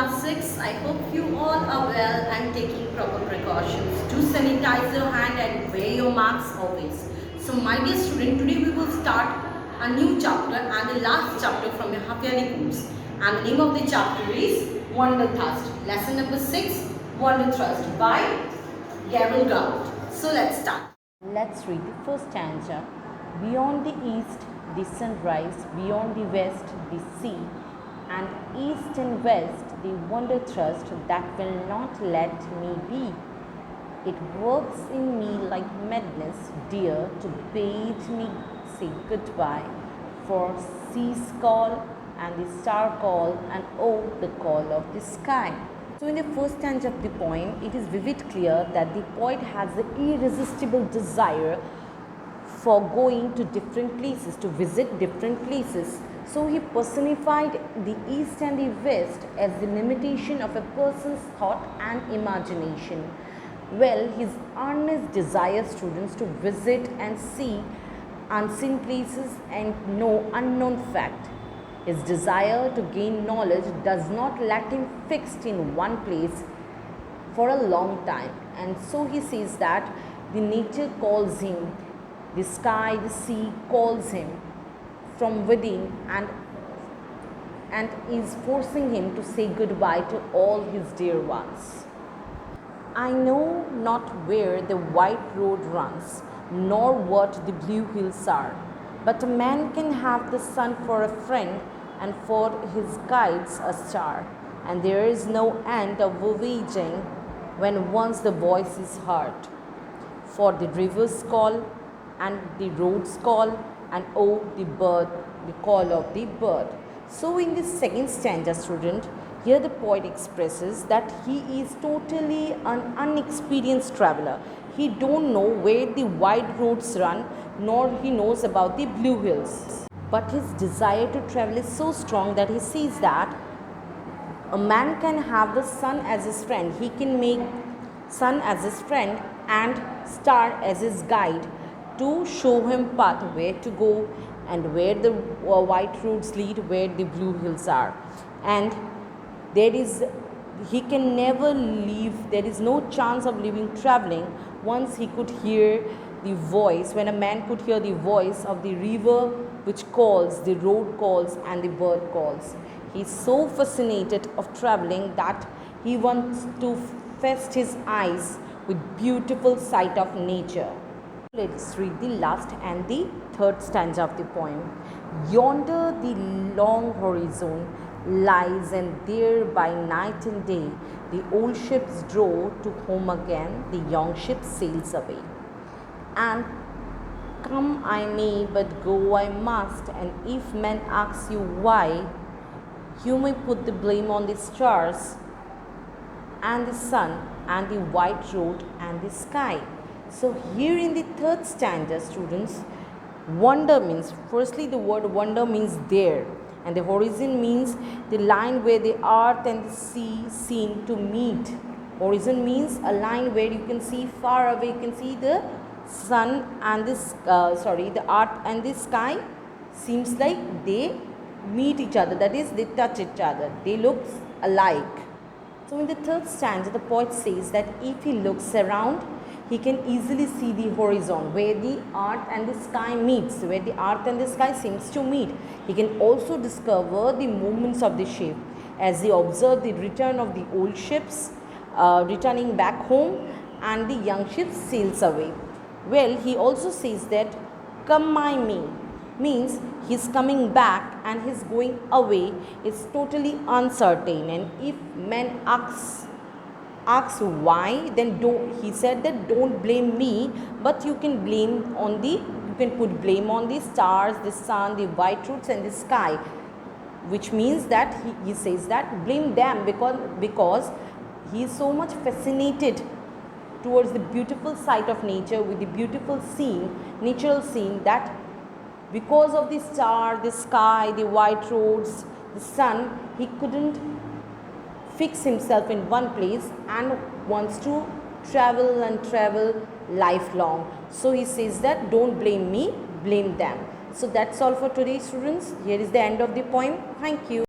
class 6. I hope you all are well and taking proper precautions. Do sanitize your hand and wear your mask always. So my dear student, today we will start a new chapter and the last chapter from your half yearly course. And the name of the chapter is Wanderlust. Lesson number 6, Wanderlust by Gabriel Grout. So let's start. Let's read the first stanza. Beyond the east, the sunrise, beyond the west, the sea, and east and west, the wonder thrust that will not let me be. It works in me like madness, dear, to bid me say goodbye. For sea's call and the star call, and oh, the call of the sky. So in the first stanza of the poem, it is vivid clear that the poet has the irresistible desire for going to different places, to visit different places. So he personified the east and the west as the limitation of a person's thought and imagination. Well, his earnest desire students to visit and see unseen places and know unknown fact. His desire to gain knowledge does not let him fixed in one place for a long time. And so he says that the nature calls him, the sky, the sea calls him from within and is forcing him to say goodbye to all his dear ones. I know not where the white road runs, nor what the blue hills are, but a man can have the sun for a friend and for his guides a star, and there is no end of voyaging when once the voice is heard. For the rivers call, and the roads call, and oh, the call of the bird. So in this second stanza, student, here the poet expresses that he is totally an unexperienced traveler. He don't know where the wide roads run, nor he knows about the blue hills. But his desire to travel is so strong that he sees that a man can have the sun as his friend. He can make sun as his friend and star as his guide to show him path where to go and where the white roads lead, where the blue hills are. And he can never leave, there is no chance of leaving traveling once he could hear the voice, when a man could hear the voice of the river which calls, the road calls, and the bird calls. He is so fascinated of traveling that he wants to feast his eyes with beautiful sight of nature. Let's read the last and the third stanza of the poem. Yonder the long horizon lies, and there by night and day the old ships draw to home again, the young ship sails away. And come I may, but go I must, and if men ask you why, you may put the blame on the stars and the sun and the white road and the sky. So here in the third stanza, students, wonder means, firstly the word wonder means there, and the horizon means the line where the earth and the sea seem to meet. Horizon means a line where you can see far away, you can see the sun and this the earth and the sky seems like they meet each other, that is they touch each other, they look alike. So in the third stanza the poet says that if he looks around, he can easily see the horizon where the earth and the sky meets, where the earth and the sky seems to meet. He can also discover the movements of the ship as he observes the return of the old ships returning back home and the young ship sails away. Well, he also says that come my me means he's coming back and he's going away is totally uncertain, and if men asks why, then he said that don't blame me, but you can put blame on the stars, the sun, the white roads and the sky, which means that he says that blame them because he is so much fascinated towards the beautiful sight of nature with the beautiful natural scene, that because of the star, the sky, the white roads, the sun, he couldn't fix himself in one place and wants to travel lifelong. So he says that don't blame me, blame them. So that's all for today, students. Here is the end of the poem. Thank you.